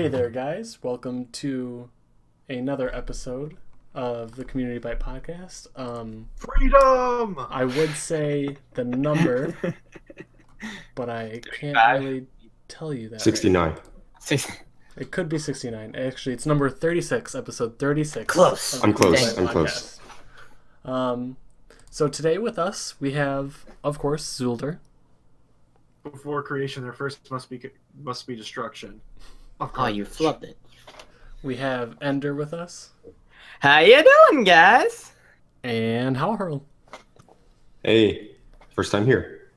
Hey there, guys. Welcome to another episode of the Community Bite Podcast. Freedom! I would say the number, but I can't 35. really tell you that. Right 69. It could be 69. Actually, it's number 36, episode 36. Close. of the I'm close, Community I'm Bite close. Podcast. So today with us, we have, of course, Xuelder. Before creation, there first must be destruction. Of Oh, course. you flubbed it. We have Ender with us. How you doing, guys? And Howhurl. Hey, first time here.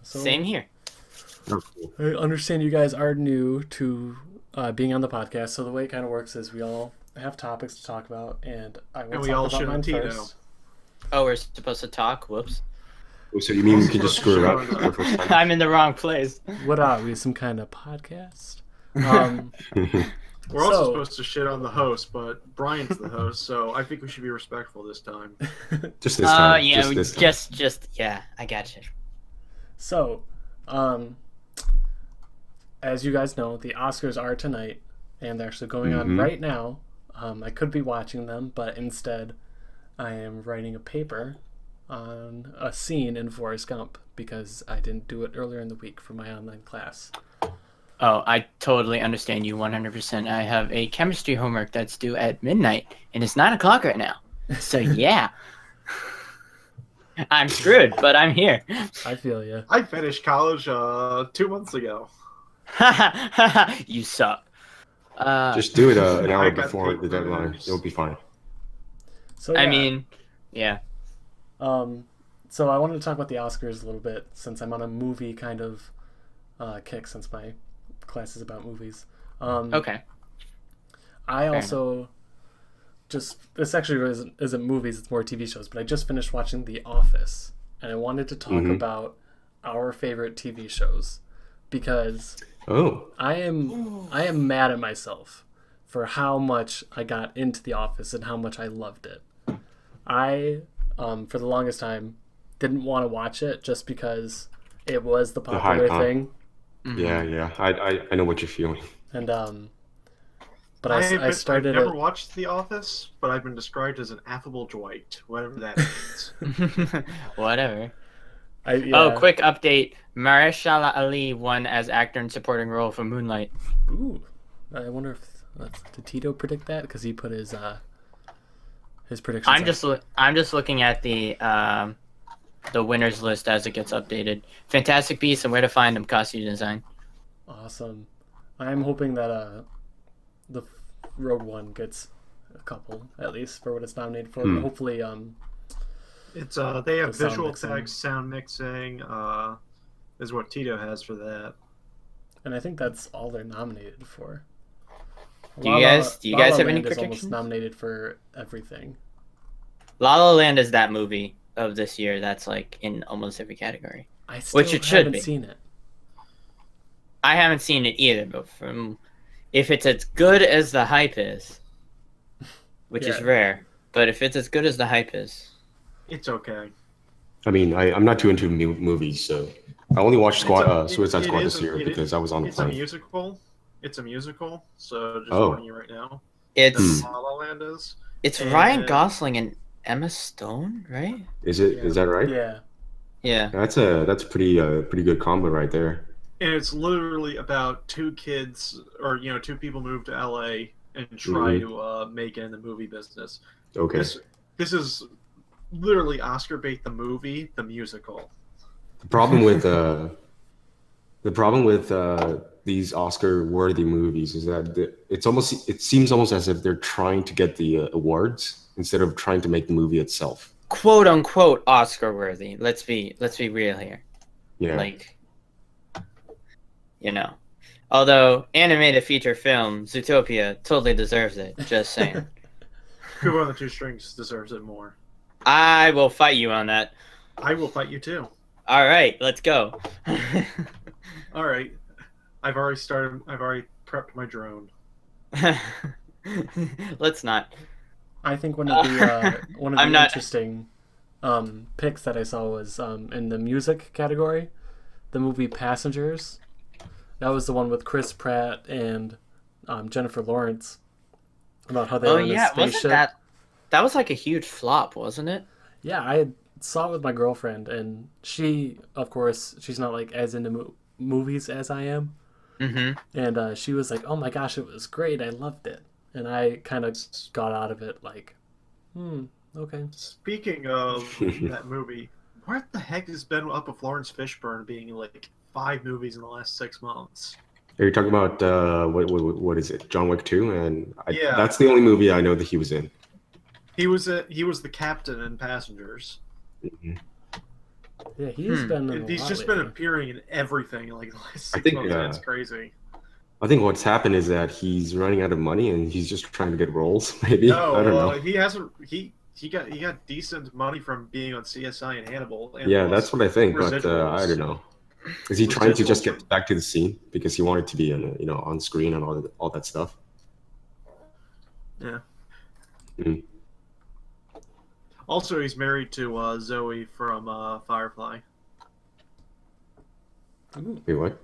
So Same here. Oh, cool. I understand you guys are new to being on the podcast, so the way it kind of works is we all have topics to talk about, and I will And we talk all about shit on mine Tito. first. Oh, we're supposed to talk? Whoops. Oh, so you mean we can just screw it up for the first time? I'm in the wrong place. What are we, some kind of podcast? We're also So- supposed to shit on the host, but Brian's the host, so I think we should be respectful this time. Just this time. Yeah, just this time. yeah, I got you. So, as you guys know, the Oscars are tonight, and they're actually going on Mhm. right now. I could be watching them, but instead, I am writing a paper on a scene in Forrest Gump because I didn't do it earlier in the week for my online class. Oh, I totally understand you 100%. I have a chemistry homework that's due at midnight, and it's 9 o'clock right now. So, yeah. I'm screwed, but I'm here. I feel you. I finished college 2 months ago. You suck. Just do it an I hour got before the deadline. papers. It'll be fine. So I yeah. mean, yeah. So I wanted to talk about the Oscars a little bit since I'm on a movie kind of kick since my class is about movies. Okay. I also this actually isn't movies, it's more TV shows, but I just finished watching The Office, and I wanted to talk about our favorite TV shows because Oh, I am mad at myself for how much I got into The Office and how much I loved it. I for the longest time didn't want to watch it just because it was the popular hype, huh? thing, yeah. I know what you're feeling. and but I started I've never it. watched The Office, but I've been described as an affable Dwight, whatever that means. Whatever. Yeah. Oh, quick update. Mahershala Ali won as actor in supporting role for Moonlight. Ooh, I wonder if did Tito predict that because he put his predictions. I'm just looking at the winners list as it gets updated. Fantastic Beasts and Where to Find Them costume design. Awesome. I'm hoping that the Rogue One gets a couple at least for what it's nominated for. But hopefully, It's they have The sound visual mixing. effects, sound mixing, is what Tito has for that. and I think that's all they're nominated for. Do you guys La La have any Land is almost predictions? nominated for everything. La La Land is that movie of this year that's like in almost every category. I still Which it should haven't be. seen it. I haven't seen it either, but if it's as good as the hype is, which is Yeah. rare, but if it's as good as the hype is, It's okay. I mean, I'm not too into movies, so I only watched Suicide Squad this year because I was on the It's a plane. musical. It's a musical, so just Oh. warning you right now. it's That's what La La Land is. it's And- Ryan Gosling and Emma Stone, right? Is it? Is that right? Yeah. Yeah. That's a pretty good combo right there. And it's literally about two kids, or two people move to LA and try to make it in the movie business. Okay. This is literally Oscar bait the movie, the musical. The problem with these Oscar-worthy movies is that it seems almost as if they're trying to get the awards instead of trying to make the movie itself. Quote unquote Oscar worthy. Let's be real here. Yeah. Like, although animated feature film Zootopia totally deserves it. Just saying. Cuba on the Two Strings deserves it more. I will fight you on that. I will fight you too. All right, let's go. All right. I've already prepped my drone. Let's not. I think one of the I'm not- interesting picks that I saw was in the music category, the movie Passengers. That was the one with Chris Pratt and Jennifer Lawrence about how they Oh were in a yeah, wasn't spaceship. that was like a huge flop, wasn't it? Yeah, I saw it with my girlfriend, and she, of course, she's not like as into movies as I am, Mm-hmm. and she was like, "Oh my gosh, it was great! I loved it." And I kind of got out of it like, okay. Speaking of that movie, what the heck has been up with Lawrence Fishburne being in like 5 movies in the last 6 months? Are you talking about what is it? John Wick 2? And Yeah. that's the only movie I know that he was in. He was the captain in Passengers. Mhm. Yeah, he's been. In a He's lot just been lately. appearing in everything in like the last 6 think, months. It's crazy. I think what's happened is that he's running out of money and he's just trying to get roles. Maybe No, I don't know. he hasn't. He got decent money from being on CSI and Hannibal. And Yeah, plus that's what I think, but residuals. I don't know. Is he trying to just Residuals. get back to the scene because he wanted to be on screen and all that stuff? Yeah. Mm. Also, he's married to Zoe from Firefly. Ooh, Wait, what?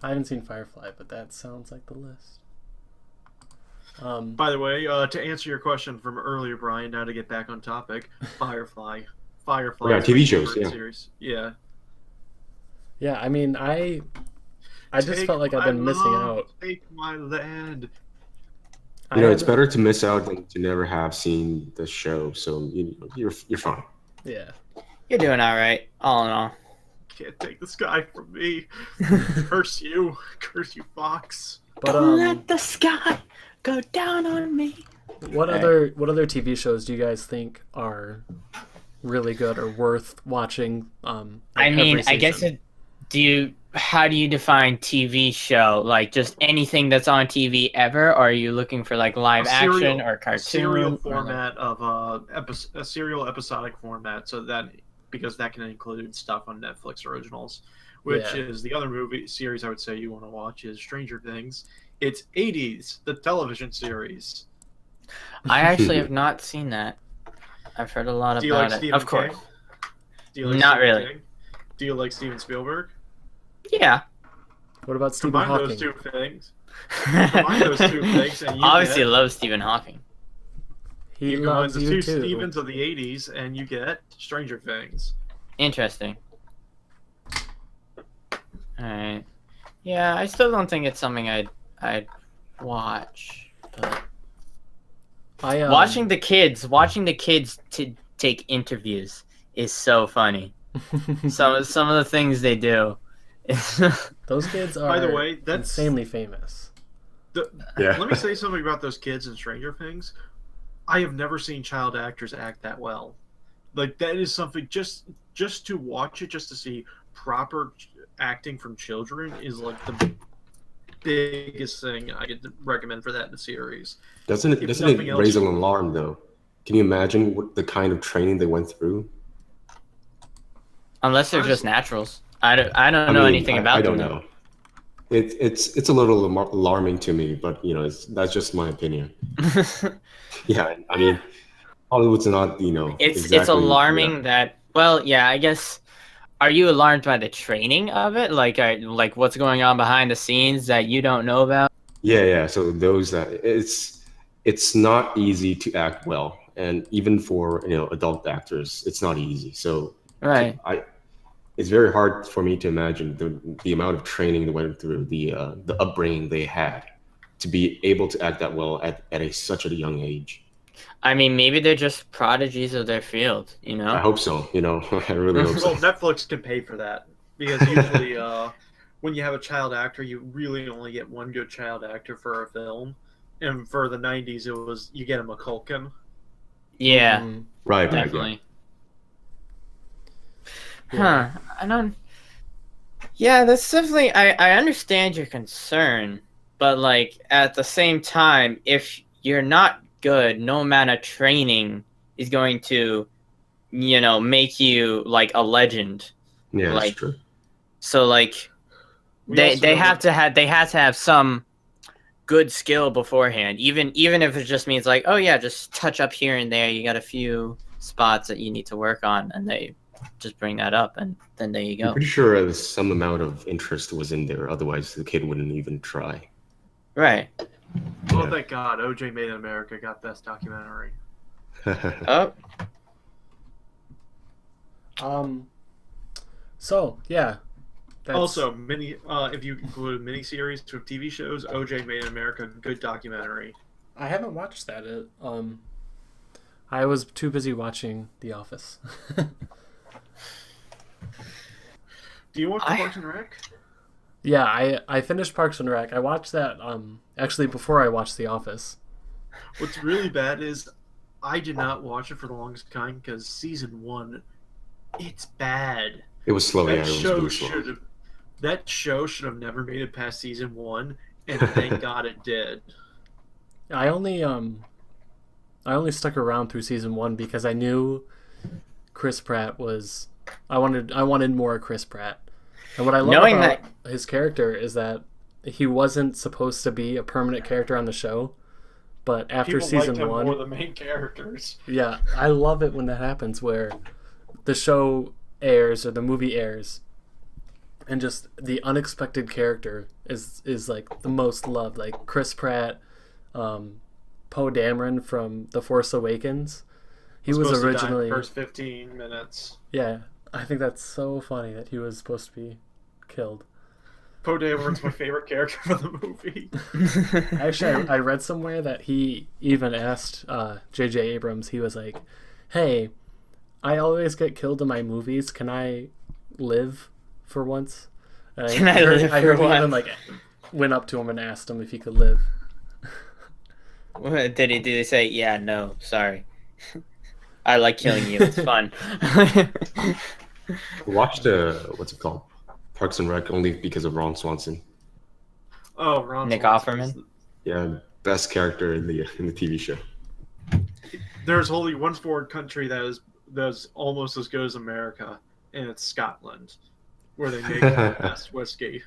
I haven't seen Firefly, but that sounds like the list. By the way, to answer your question from earlier, Brian, now to get back on topic, Firefly. Firefly. Yeah, is TV my shows, favorite yeah. Series. Yeah. Yeah, I mean, I just Take felt like I've my been missing love, out. Take my land. It's better to miss out than to never have seen the show. So you're fine. Yeah. You're doing all right, all in all. Can't take the sky from me. Curse you, Fox. But Don't let the sky go down on me. what Right. other TV shows do you guys think are really good or worth watching? I mean, every I guess season? how do you define TV show? Like just anything that's on TV ever, or are you looking for like live action or cartoon? Serial or, like- format of a serial episodic format, so that because that can include stuff on Netflix originals, which Yeah. is the other movie series I would say you want to watch is Stranger Things. It's 80s, the television series. I actually have not seen that. I've heard a lot Do you about like it. Stephen Of course. King? Do you like Not Stephen really. King? Do you like Steven Spielberg? Yeah. What about Stephen Combine Hawking? those two things. Combine those two things, and you Obviously, get, love Stephen Hawking. He you combine loves the you two too. Stevens of the 80s, and you get Stranger Things. Interesting. Alright. Yeah, I still don't think it's something I'd watch. But watching the kids to take interviews is so funny. Some of the things they do. those kids are By the way, that's insanely famous. Yeah. Let me say something about those kids in Stranger Things. I have never seen child actors act that well. Like that is something just to watch it, just to see proper acting from children is like the biggest thing I could recommend for that in the series. Doesn't If it nothing else- raise an alarm though? Can you imagine what the kind of training they went through? Unless they're just naturals. I don't know mean, anything about I don't them. know. It's a little alarming to me, but that's just my opinion. Yeah, I mean, Hollywood's not It's exactly, alarming that. Well, yeah, I guess. Are you alarmed by the training of it, like what's going on behind the scenes that you don't know about? Yeah. So those that it's not easy to act well, and even for adult actors, it's not easy. So Right. it's very hard for me to imagine the amount of training they went through, the upbringing they had, to be able to act that well at such a young age. I mean, maybe they're just prodigies of their field. I hope so. I really hope so. Well, Netflix can pay for that because usually when you have a child actor, you really only get one good child actor for a film. And for the 90s, it was you get a McCulkin. Yeah, Mhm. Right. Yeah. definitely. Yeah. Huh. I don't. Yeah, that's definitely. I understand your concern, but like at the same time, if you're not good, no amount of training is going to, make you like a legend. Yeah, Like- that's true. So like We they also know have that- to have some good skill beforehand. Even if it just means like, oh yeah, just touch up here and there. You got a few spots that you need to work on, and they just bring that up, and then there you I'm go. pretty sure some amount of interest was in there. Otherwise, the kid wouldn't even try. Right. Oh, Yeah. thank God. OJ Made in America got Best Documentary. Oh, So yeah. That's, Also, if you include miniseries with TV shows, OJ Made in America, good documentary. I haven't watched that. I was too busy watching The Office. Do you watch Parks and Rec? Yeah, I finished Parks and Rec. I watched that actually before I watched The Office. What's really bad is I did not watch it for the longest time because season 1, it's bad. It was slow, yeah. That It was show really slow. should have never made it past season 1, and thank God it did. I only stuck around through season 1 because I knew Chris Pratt was. I wanted more Chris Pratt, and what I love Knowing about his character is that he wasn't supposed to be a permanent character on the show, but after People season liked him 1, more the main characters. yeah, I love it when that happens where the show airs or the movie airs, and just the unexpected character is like the most loved. Like Chris Pratt, Poe Dameron from The Force Awakens. He was Supposed to die in the originally first 15 minutes. yeah. I think that's so funny that he was supposed to be killed. Poe Dameron's my favorite character for the movie. Actually, I read somewhere that he even asked J.J. Abrams. He was like, "Hey, I always get killed in my movies. Can I live for once?" And Can I live I for heard he once? even like went up to him and asked him if he could live. Did he say, yeah, no, sorry. I like killing you. It's fun. Watched what's it called? Parks and Rec only because of Ron Swanson. Oh, Ron Nick Swanson Offerman? is- Yeah, best character in the TV show. There's only one foreign country that's almost as good as America, and it's Scotland, where they make the best whiskey.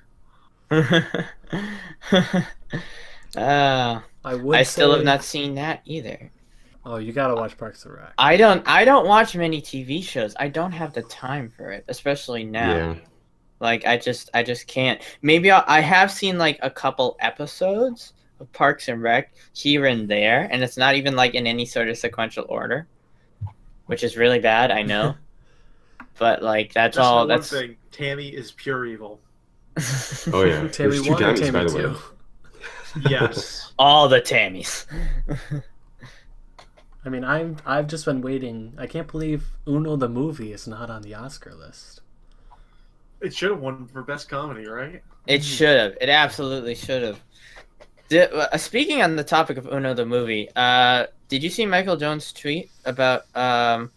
I I still have say- not seen that either. Oh, you gotta watch Parks and Rec. I don't watch many TV shows. I don't have the time for it, especially now. Yeah. Like I just can't. Maybe I have seen like a couple episodes of Parks and Rec here and there, and it's not even like in any sort of sequential order, which is really bad. I know, but like that's Just all. know That's one thing: Tammy is pure evil. Oh yeah. Tammy There's two 1 or Tammys, by Tammy the way. 2? Yes. all the Tammys. I mean, I've just been waiting. I can't believe Uno the movie is not on the Oscar list. It should have won for best comedy, right? It should have. It absolutely should have. Speaking on the topic of Uno the movie, did you see Michael Jones' tweet about how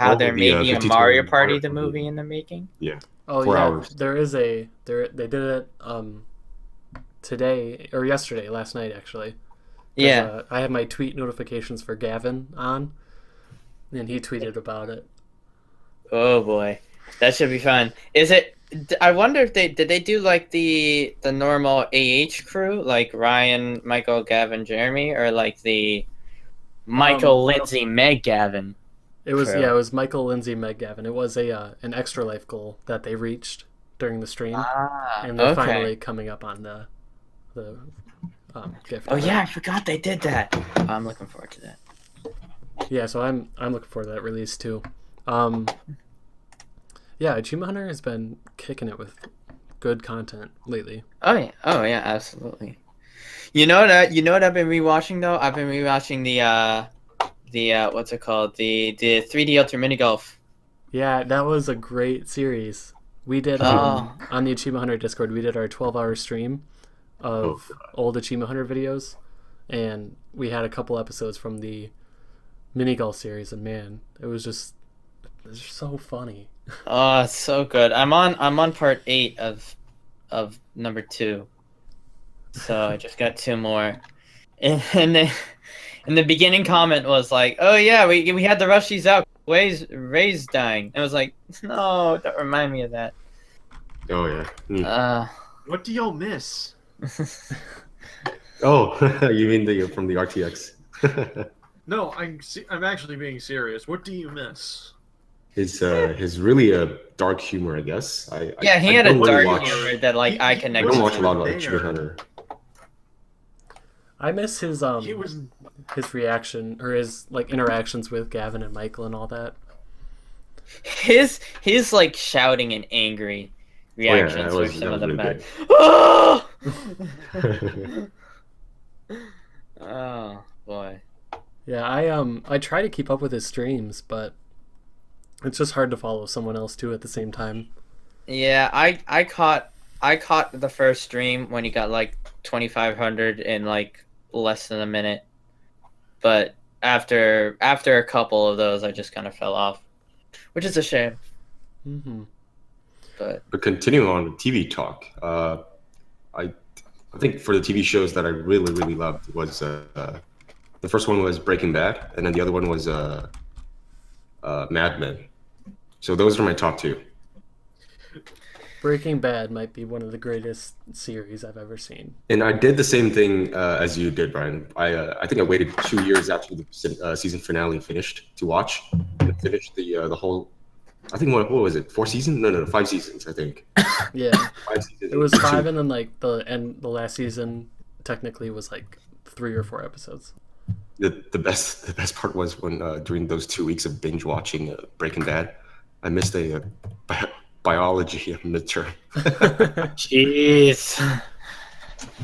Oh, they're the, making a 52 Mario Party Mario the Party. movie in the making? Oh 4 yeah, hours. they did it today or yesterday, last night actually. 'Cause, Yeah. I had my tweet notifications for Gavin on, and he tweeted about it. Oh boy, that should be fun. Is it? I wonder if did they do like the normal AH crew, like Ryan, Michael, Gavin, Jeremy, or like the Michael, Lindsay, Meg, Gavin? It was True. yeah, it was Michael, Lindsay, Meg, Gavin. It was an extra life goal that they reached during the stream, and they're okay. finally coming up on the gift. Oh yeah, I forgot they did that. Oh, I'm looking forward to that. Yeah, so I'm looking forward to that release too. Yeah, Achievement Hunter has been kicking it with good content lately. Oh yeah, absolutely. You know what I've been rewatching though? I've been rewatching the what's it called? The 3D Ultra Mini Golf. Yeah, that was a great series. We did Oh. on the Achievement Hunter Discord. We did our 12-hour stream of old Achievement Hunter videos, and we had a couple episodes from the mini golf series. And man, it's just so funny. Oh, it's so good. I'm on part 8 of number 2. So I just got 2 more. And the beginning comment was like, "Oh yeah, we had to rush these out. Ray's dying." I was like, "No, don't remind me of that." Oh yeah. What do y'all miss? Oh, you mean the from the RTX? No, I'm actually being serious. What do you miss? His really dark humor, I guess. Yeah, he I had a don't really dark watch- humor that like I He- connect I don't with. watch a lot of There. Achievement Hunter. I miss He was his reaction or his like interactions with Gavin and Michael and all that. His like shouting and angry reactions were some that of was the really best. good. Oh boy. Yeah, I try to keep up with his streams, but it's just hard to follow someone else too at the same time. Yeah, I caught the first stream when he got like 2,500 in like less than a minute, but after a couple of those, I just kind of fell off, which is a shame. Mm-hmm. But continuing on with TV talk, I think for the TV shows that I really loved was the first one was Breaking Bad, and then the other one was Mad Men. So those are my top two. Breaking Bad might be one of the greatest series I've ever seen. And I did the same thing as you did, Brryan. I think I waited 2 years after the season finale finished to watch, and finished the whole. I think what was it? 4 seasons? No, 5 seasons. I think. Yeah, 5 seasons. it was 5, and then like the last season technically was like 3 or 4 episodes. The best part was when during those 2 weeks of binge watching Breaking Bad, I missed a biology midterm. jeez.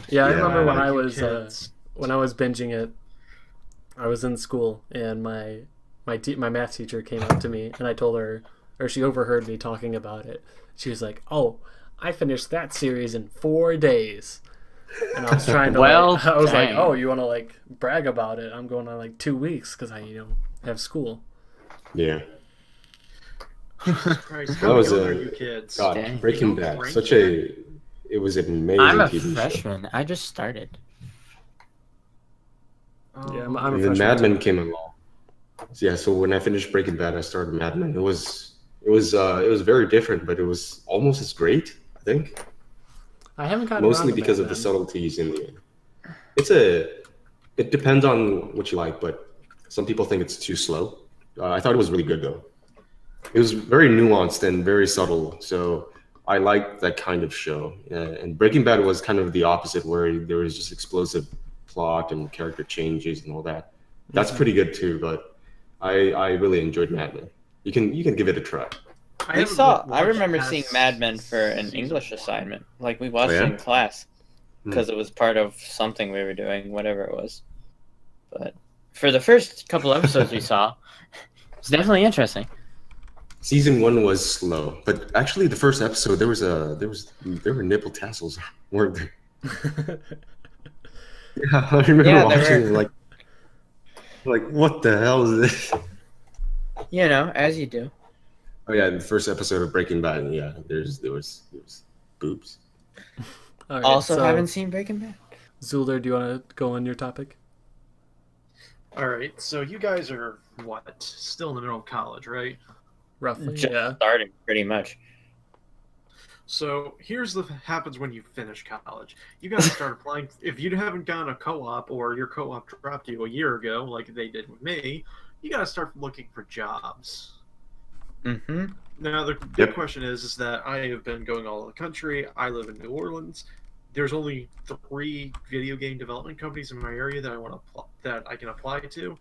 Yeah, I Yeah, remember when like I you was kids. when I was binging it. I was in school, and my math teacher came up to me, and I told her, or she overheard me talking about it. She was like, "Oh, I finished that series in 4 days." And I was trying to, Well, I was like, dang. "Oh, you want to like brag about it? I'm going on like 2 weeks because I have school." Yeah. Jesus Christ, That how was young a- are you kids? God, Dang. Breaking You don't Bad, rank such yet? it was an amazing I'm a TV show. freshman. I just started. Yeah, I'm a And then freshman Mad Men too. came along. So when I finished Breaking Bad, I started Mad Men. It was very different, but it was almost as great. I think I haven't gotten mostly around to because Mad of the Men. subtleties in the. It depends on what you like, but some people think it's too slow. I thought it was really good though. It was very nuanced and very subtle, so I liked that kind of show. And Breaking Bad was kind of the opposite, where there was just explosive plot and character changes and all that. That's pretty good too, but I really enjoyed Mad Men. You can give it a try. I remember seeing Mad Men for an English assignment. Like we watched Oh, yeah? it in class Hmm. because it was part of something we were doing, whatever it was. But for the first couple episodes we saw, it's definitely interesting. Season 1 was slow, but actually the first episode there were nipple tassels, weren't there? Yeah, I remember Yeah, there watching were. it like what the hell is this? You know, as you do. Oh yeah, in the first episode of Breaking Bad, yeah, there was boobs. All right, Also, so, haven't seen Breaking Bad. Zulder, do you want to go on your topic? All right, so you guys are what? Still in the middle of college, right? Roughly, Just yeah. starting, pretty much. So here's what happens when you finish college. You got to start applying. If you haven't gone a co-op or your co-op dropped you a year ago, like they did with me, you got to start looking for jobs. Mm-hmm. Now the big Yep. question is that I have been going all over the country. I live in New Orleans. There's only 3 video game development companies in my area that I can apply to.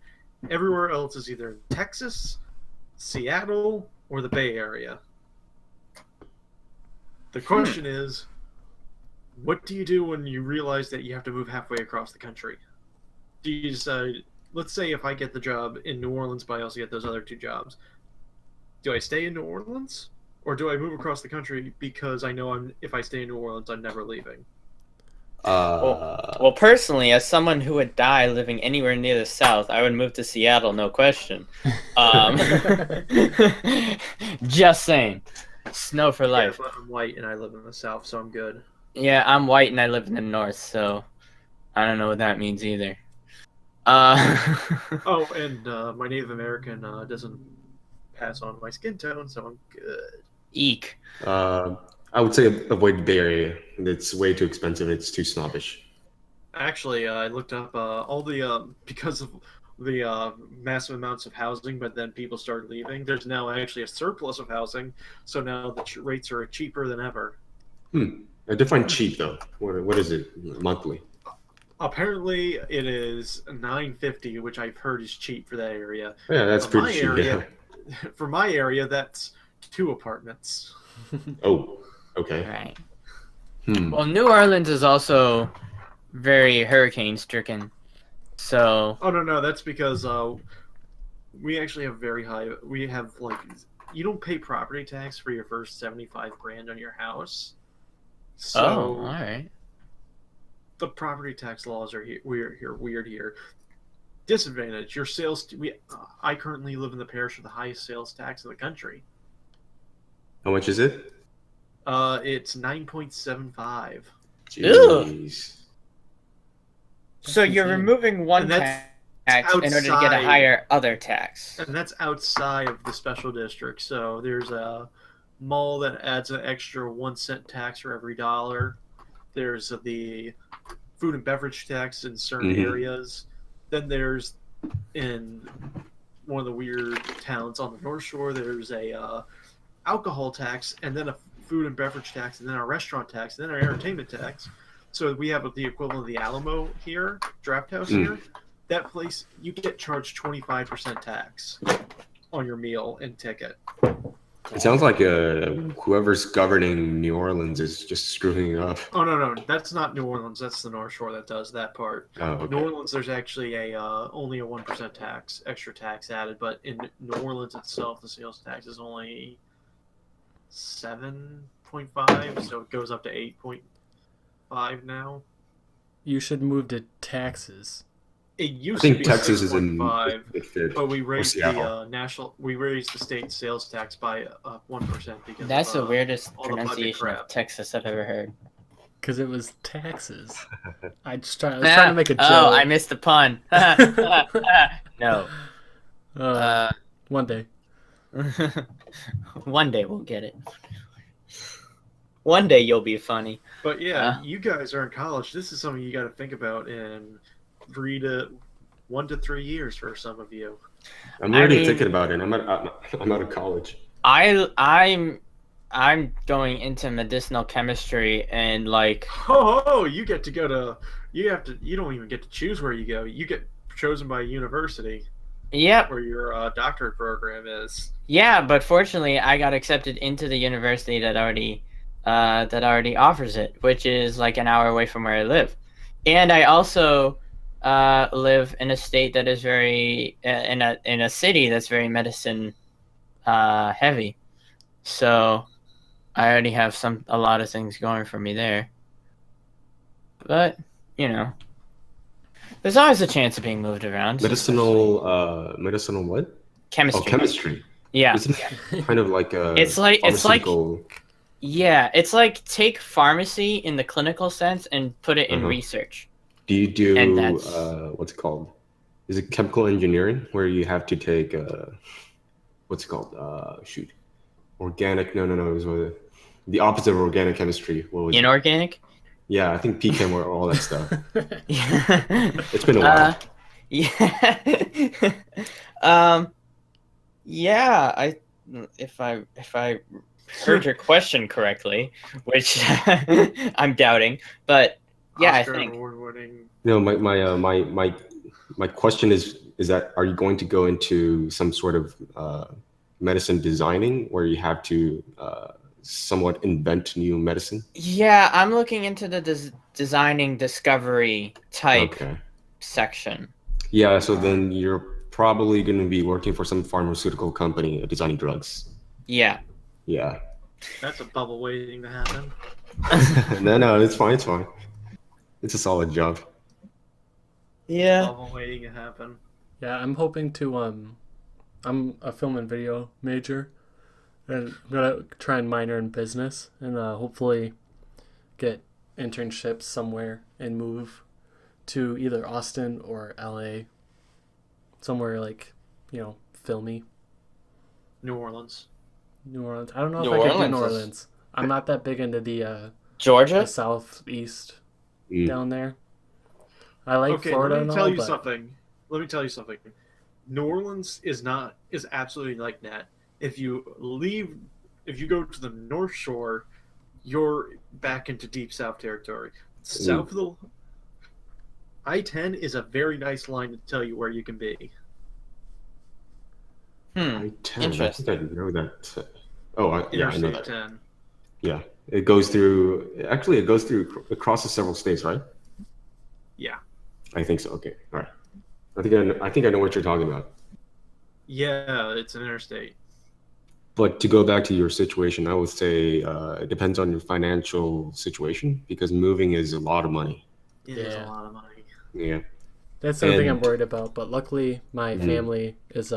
Everywhere else is either in Texas, Seattle, or the Bay Area. The question is, what do you do when you realize that you have to move halfway across the country? Do you decide, let's say if I get the job in New Orleans, but I also get those other 2 jobs, do I stay in New Orleans? Or do I move across the country because I know if I stay in New Orleans, I'm never leaving? Well, personally, as someone who would die living anywhere near the South, I would move to Seattle, no question. Just saying. Snow for Yeah, life. but I'm white and I live in the South, so I'm good. Yeah, I'm white and I live in the North, so I don't know what that means either. Oh, and my Native American doesn't pass on my skin tone, so I'm good. Eek. I would say avoid the Bay Area. It's way too expensive. It's too snobbish. Actually, I looked up all the because of the massive amounts of housing, but then people started leaving. There's now actually a surplus of housing, so now the rates are cheaper than ever. I define cheap though. What is it monthly? Apparently, it is $9.50, which I've heard is cheap for that area. Yeah, that's For pretty my cheap. area, Yeah. for my area, that's 2 apartments. Oh, okay. Right. Hmm. Well, New Orleans is also very hurricane stricken. So, Oh no, that's because we actually have very high. We have like you don't pay property tax for your first 75 grand on your house. all So right. the property tax laws are weird here. Disadvantage: your sales. I currently live in the parish with the highest sales tax in the country. How much is it? It's 9.75, Jeez. So you're insane. removing one And that's tax in order to get a outside. higher other tax. and that's outside of the special district. So there's a mall that adds an extra 1 cent tax for every dollar. There's the food and beverage tax in certain Mhm. areas. Then there's in one of the weird towns on the North Shore. There's a alcohol tax, and then a food and beverage tax, and then a restaurant tax, and then an entertainment tax. So we have the equivalent of the Alamo here, Draft House here. That place, you get charged 25% tax on your meal and ticket. It sounds like whoever's governing New Orleans is just screwing it up. Oh no, that's not New Orleans. That's the North Shore that does that part. Oh, okay. New Orleans, there's actually only a 1% tax, extra tax added, but in New Orleans itself, the sales tax is only 7.5, so it goes up to 8.5 now. You should move to taxes. It I used to think be Texas is in 6.5, it fit. but we raised the Seattle. we raised the state sales tax by 1% because That's of, the weirdest all the budget pronunciation of crap. Texas I've ever heard. Because it was taxes. I was trying to make a joke. Oh, I missed the pun. No. One day. One day we'll get it. One day you'll be funny. But yeah, you guys are in college. This is something you got to think about in 1 to 3 years for some of you. I'm already I mean- thinking about it. I'm out of college. I'm going into medicinal chemistry and like Oh, you get to go to. You don't even get to choose where you go. You get chosen by a university yep. where your doctorate program is. Yeah, but fortunately I got accepted into the university that already offers it, which is like an hour away from where I live. And I also live in a state that is very in a city that's very medicine heavy. So I already have a lot of things going for me there. But, you know, there's always a chance of being moved around. Medicinal what? Chemistry. Oh, chemistry. Yeah. Isn't it kind of like a It's like pharmaceutical... yeah, it's like take pharmacy in the clinical sense and put it in Uh-huh. research. Do you do And that's- what's it called? Is it chemical engineering where you have to take what's it called? Shoot, organic? No. It was the opposite of organic chemistry. What was it? Inorganic? Yeah, I think PChem or all that stuff. Yeah. It's been a while. Yeah. Yeah, if I heard your question correctly, which I'm doubting, but yeah, Oscar I think award-winning. No, my question is that are you going to go into some sort of medicine designing where you have to somewhat invent new medicine? yeah, I'm looking into the designing discovery type Okay. section. Yeah, so then you're probably going to be working for some pharmaceutical company designing drugs. Yeah. Yeah. That's a bubble waiting to happen. No, it's fine. It's fine. It's a solid job. Yeah. Bubble waiting to happen. Yeah, I'm hoping to I'm a film and video major, and I'm gonna try and minor in business, and hopefully get internships somewhere and move to either Austin or LA, somewhere like, filmy. New Orleans. New Orleans. I don't know New if I could do New Orleans is- Orleans. I'm not that big into the Georgia? southeast Mm. down there. I like Okay, Florida let and me all, tell you but something. Let me tell you something. New Orleans is absolutely like that. If you go to the North Shore, you're back into deep South territory. South of the I-10 is a very nice line to tell you where you can be. I-10. Interesting. I think I know that. Oh, yeah, I know Interstate that. 10. Yeah, it goes through. Actually, it goes through. It crosses several states, right? Yeah. I think so. Okay, all right. I think I know what you're talking about. Yeah, it's an interstate. But to go back to your situation, I would say it depends on your financial situation because moving is a lot of money. It is a Yeah. lot of money. Yeah. That's something I'm And- worried about. But luckily, my Mhm. family is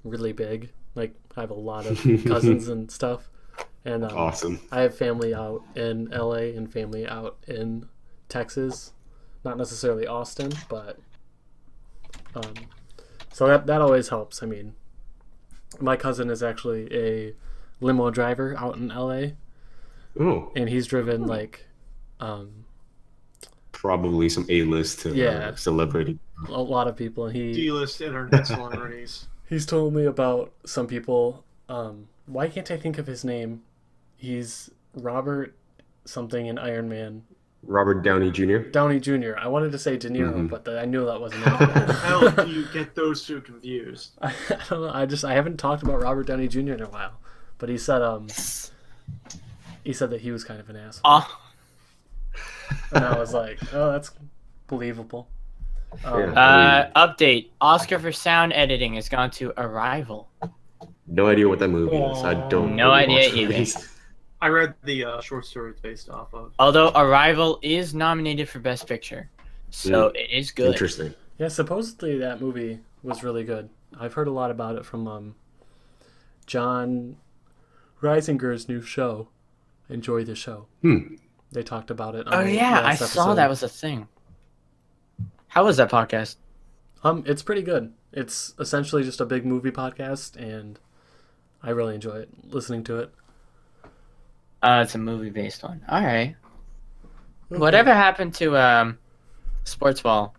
really big. Like I have a lot of cousins and stuff, and Awesome. I have family out in LA and family out in Texas, not necessarily Austin, but so that always helps. I mean, my cousin is actually a limo driver out in LA, Oh, and he's driven like probably some A-list Yeah. celebrity. a lot of people, and D-list internet celebrities. he's told me about some people. Why can't I think of his name? He's Robert something in Iron Man. Robert Downey Jr. Downey Jr. I wanted to say De Niro, Mhm. but I knew that wasn't How the it. hell do you get those two confused? I don't know. I haven't talked about Robert Downey Jr. in a while, but he said that he was kind of an asshole, Oh, and I was like, oh, that's believable. Yeah. update. Oscar for sound editing has gone to Arrival. No idea what that movie is. I don't. No really idea watch either. movies. I read the short story it's based off of. Although Arrival is nominated for Best Picture, so it is good. Interesting. Yeah, supposedly that movie was really good. I've heard a lot about it from John Reisinger's new show. Enjoy the show. They talked about it. Oh the yeah, I last saw episode. that was a thing. How was that podcast? It's pretty good. It's essentially just a big movie podcast, and I really enjoy it, listening to it. It's a movie based one. All right. Whatever happened to Sports Ball?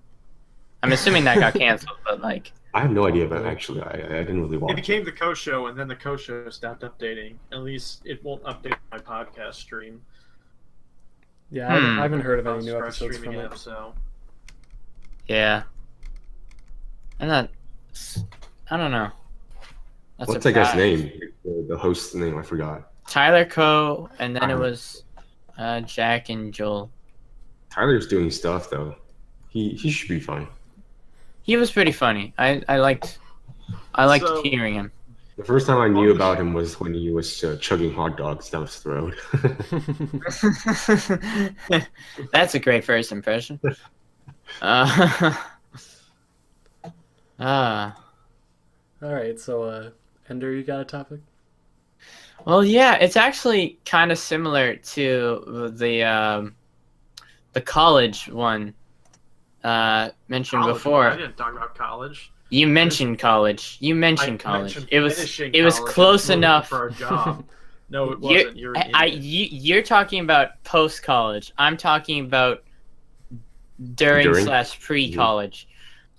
I'm assuming that got canceled, but like, I have no idea about actually. I didn't really watch It it. became the Co Show, and then the Co Show stopped updating. At least it won't update my podcast stream. Yeah, I haven't heard of any new Our episodes from streaming it. app, so yeah. I'm not. I don't know. That's What's a that guy's bad- name? The host's name, I forgot. Tyler Coe, and then it was Jack and Joel. Tyler's doing stuff though. He should be fine. He was pretty funny. I liked I So- hearing him. The first time I knew about him was when he was chugging hot dogs down his throat. That's a great first impression. Uh, All right, so Ender, you got a topic? well, yeah, it's actually kind of similar to the college one mentioned college. before. I didn't talk about college. You mentioned college. You mentioned I college. mentioned It was finishing close college and enough. for a job. No, it wasn't. You're an idiot. You're talking about post college. I'm talking about during During? / pre college.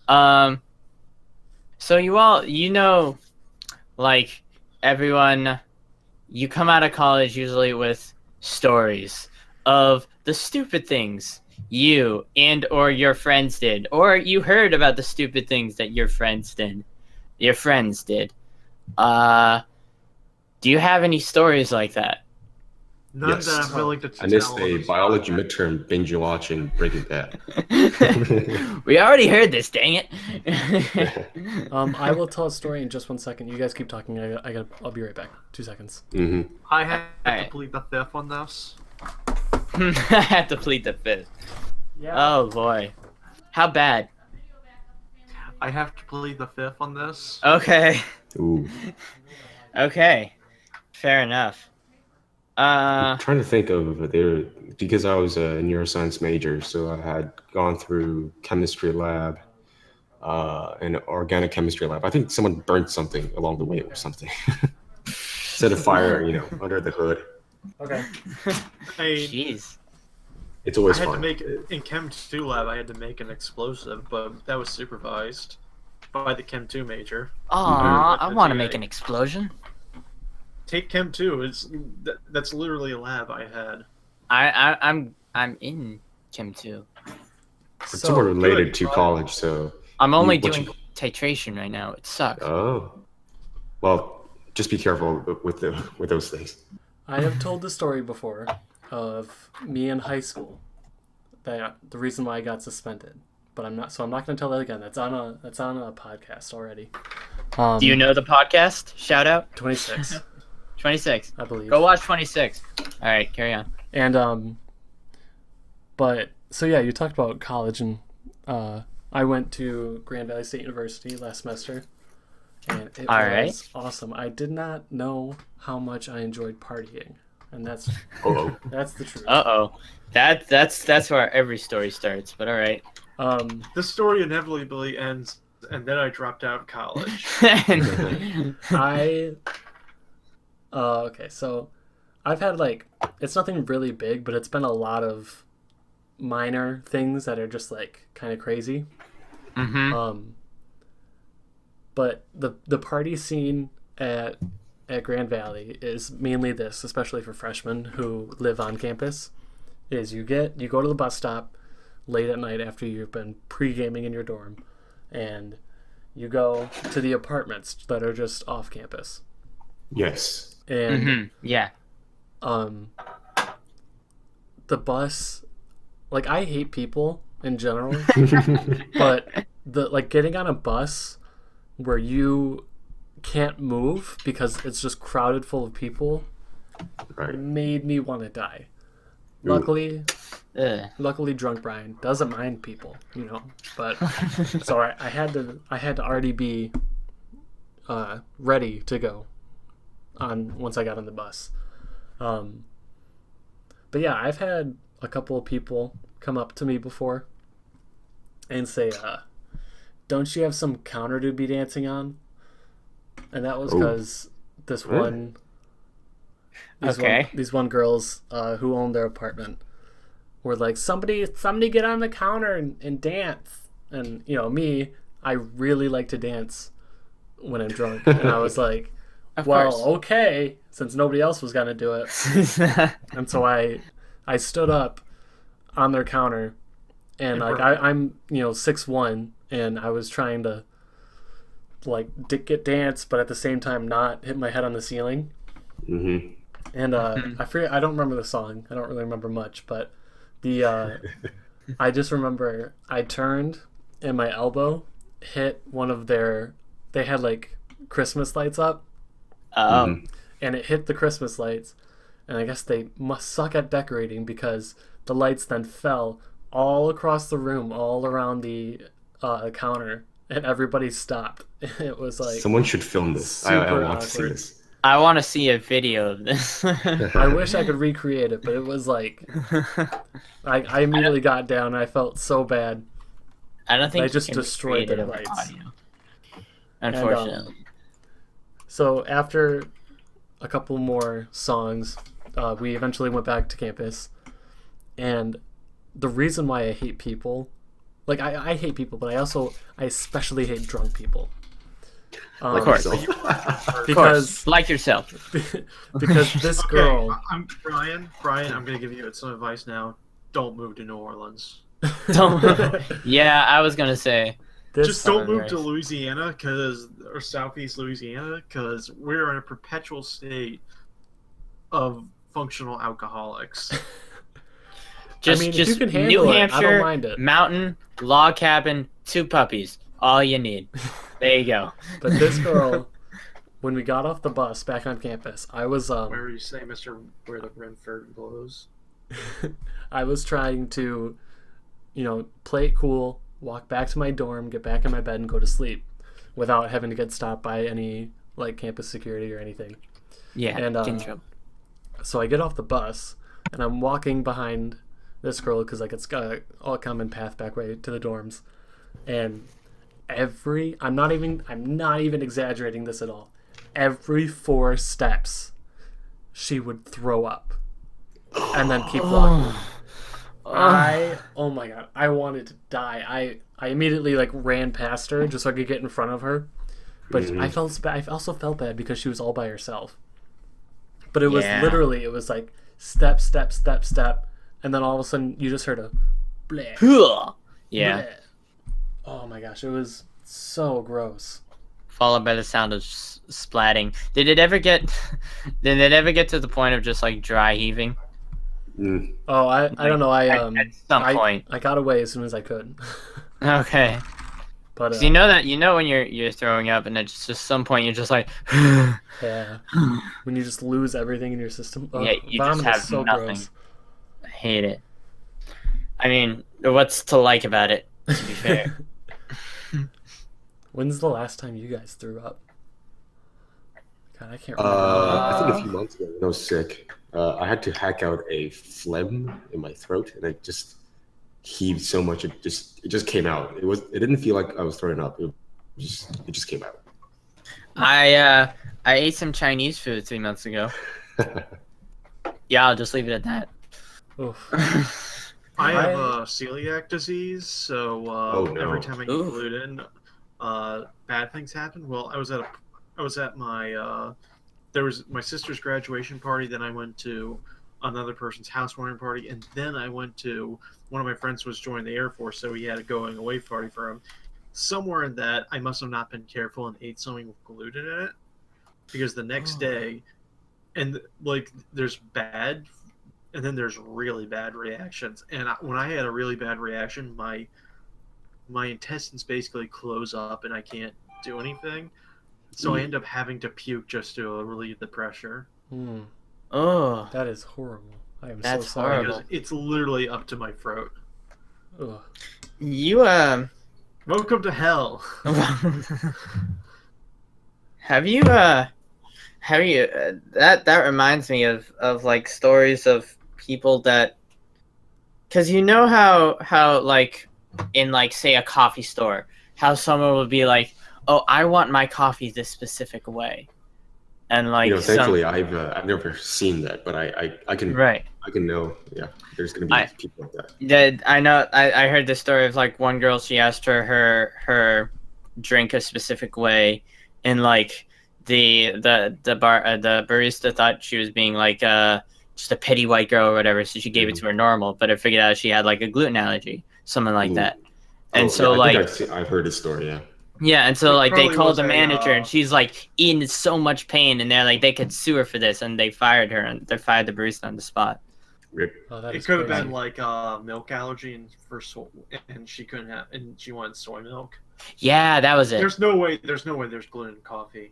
So you know, like everyone, you come out of college usually with stories of the stupid things you and or your friends did, or you heard about the stupid things that your friends did. Do you have any stories like that? None Yes. that I'm willing to I missed tell a on this biology podcast. midterm binge watching Breaking Bad. We already heard this, dang it. I will tell a story in just 1 second. You guys keep talking. I'll be right back. 2 seconds. hmm I have Alright. to plead the fifth on this. I have to plead the fifth. Yeah. Oh boy. How bad? I have to plead the fifth on this. Okay. Ooh. Okay. Fair enough. I'm trying to think of there because I was a neuroscience major, so I had gone through chemistry lab, and organic chemistry lab. I think someone burnt something along the way or something. Set a fire, under the hood. Okay. I mean, Jeez. It's I always had to fun. make in Chem 2 lab. I had to make an explosive, but that was supervised by the Chem 2 major. Aw, I That's want to okay. make an explosion. Take Chem 2. That's literally a lab I had. I'm in Chem 2. It's somewhat related to college, so. I'm only what doing you- titration right now. It sucks. Oh. Well, just be careful with those things. I have told the story before of me in high school. That the reason why I got suspended, but I'm not going to tell that again. That's on a podcast already. Do you know the podcast? Shout out. 26, 26. I believe. Go watch 26. All right, carry on. And but so yeah, you talked about college, and I went to Grand Valley State University last semester, and it was awesome. I did not know how much I enjoyed partying, and that's the truth. That's where every story starts. But all right. The story inevitably ends, and then I dropped out of college. Okay, so I've had like, it's nothing really big, but it's been a lot of minor things that are just like kind of crazy. Mm-hmm. But the party scene at Grand Valley is mainly this, especially for freshmen who live on campus, is you go to the bus stop late at night after you've been pre-gaming in your dorm, and you go to the apartments that are just off campus. Yes. And yeah. The bus, like, I hate people in general, but getting on a bus where you can't move because it's just crowded full of people made me want to die. Luckily, drunk Brryan doesn't mind people, but so I had to already be ready to go once I got on the bus. But yeah, I've had a couple of people come up to me before and say, don't you have some counter to be dancing on? And that was because these one girls who owned their apartment were like, somebody get on the counter and dance. And me, I really like to dance when I'm drunk. And I was like, okay, since nobody else was gonna do it. And so I stood up on their counter, and like I'm 6'1", and I was trying to like get dance, but at the same time not hit my head on the ceiling. Mm-hmm. And I don't remember the song. I don't really remember much, but I just remember I turned and my elbow hit one of they had like Christmas lights up. And it hit the Christmas lights, and I guess they must suck at decorating because the lights then fell all across the room, all around the counter, and everybody stopped. It was like, someone should film this. I want to see this. I want to see a video of this. I wish I could recreate it, but it was like, I immediately got down, and I felt so bad. I don't think I just destroyed their lights. Audio, unfortunately. So after a couple more songs, we eventually went back to campus, and the reason why I hate people, like I hate people, but I especially hate drunk people. Of course. Because like yourself. Because this girl. I'm Brryan, I'm gonna give you some advice now. Don't move to New Orleans. Yeah, I was gonna say. Just don't move to Louisiana or Southeast Louisiana, because we're in a perpetual state of functional alcoholics. Just if you can New handle Hampshire, it, I don't mind it. mountain, log cabin, 2 puppies. All you need. There you go. But this girl, when we got off the bus back on campus, I was Where you say, Mr. Where the Renford blows? I was trying to, play it cool, walk back to my dorm, get back in my bed, and go to sleep without having to get stopped by any like campus security or anything. Yeah, and so I get off the bus and I'm walking behind this girl because like it's got a common path back way to the dorms, and I'm not even exaggerating this at all. Every 4 steps, she would throw up, and then keep walking. Oh my god, I wanted to die. I immediately like ran past her just so I could get in front of her, but I also felt bad because she was all by herself. But it was literally, it was like step, step, step, step, and then all of a sudden you just heard a bleh. Yeah. Bleh. Oh my gosh, it was so gross. Followed by the sound of splatting. Did it ever get? Did it ever get to the point of just like dry heaving? Mm. Oh, I don't know. At some point. I got away as soon as I could. Okay. But 'Cause you know when you're throwing up and it's just some point you're just like. yeah, when you just lose everything in your system. Yeah, you just vomit is have so nothing. gross. I hate it. I mean, what's to like about it? To be fair. When's the last time you guys threw up? God, I can't remember. I think a few months ago when I was sick, I had to hack out a phlegm in my throat, and it just heaved so much. It just came out. It didn't feel like I was throwing up. It just came out. I ate some Chinese food 3 months ago. Yeah, I'll just leave it at that. Oof. I have celiac disease, so Oh, no. every time I eat Oof. gluten, bad things happen. Well, I was at my there was my sister's graduation party. Then I went to another person's housewarming party, and then I went to one of my friends was joining the Air Force, so he had a going away party for him. Somewhere in that, I must have not been careful and ate something with gluten in it, because the next day, and like there's bad, and then there's really bad reactions. And when I had a really bad reaction, my intestines basically close up, and I can't do anything. So I end up having to puke just to relieve the pressure. Hmm. Oh, That is horrible. I am That's so sorry. horrible. Because it's literally up to my throat. Ugh. you Welcome to hell. have you that reminds me of like stories of people that, because you know how like in like say a coffee store, how someone would be like, oh, I want my coffee this specific way, and like Thankfully, I've never seen that, but I can right. I can know. Yeah, there's gonna be people like that. That I know. I heard the story of like one girl. She asked her drink a specific way, and like the barista thought she was being like just a petty white girl or whatever. So she gave it to her normal, but I figured out she had like a gluten allergy, something like that. And so yeah, I like think I've heard this story. Yeah. yeah, and so It like they probably called was the a, manager, and she's like in so much pain, and they're like they could sue her for this, and they fired her, and they fired the barista on the spot. Rip. Oh, that It is could have crazy. been like milk allergy, and she couldn't have, and she wanted soy milk. Yeah, that was it. There's no way there's gluten in coffee.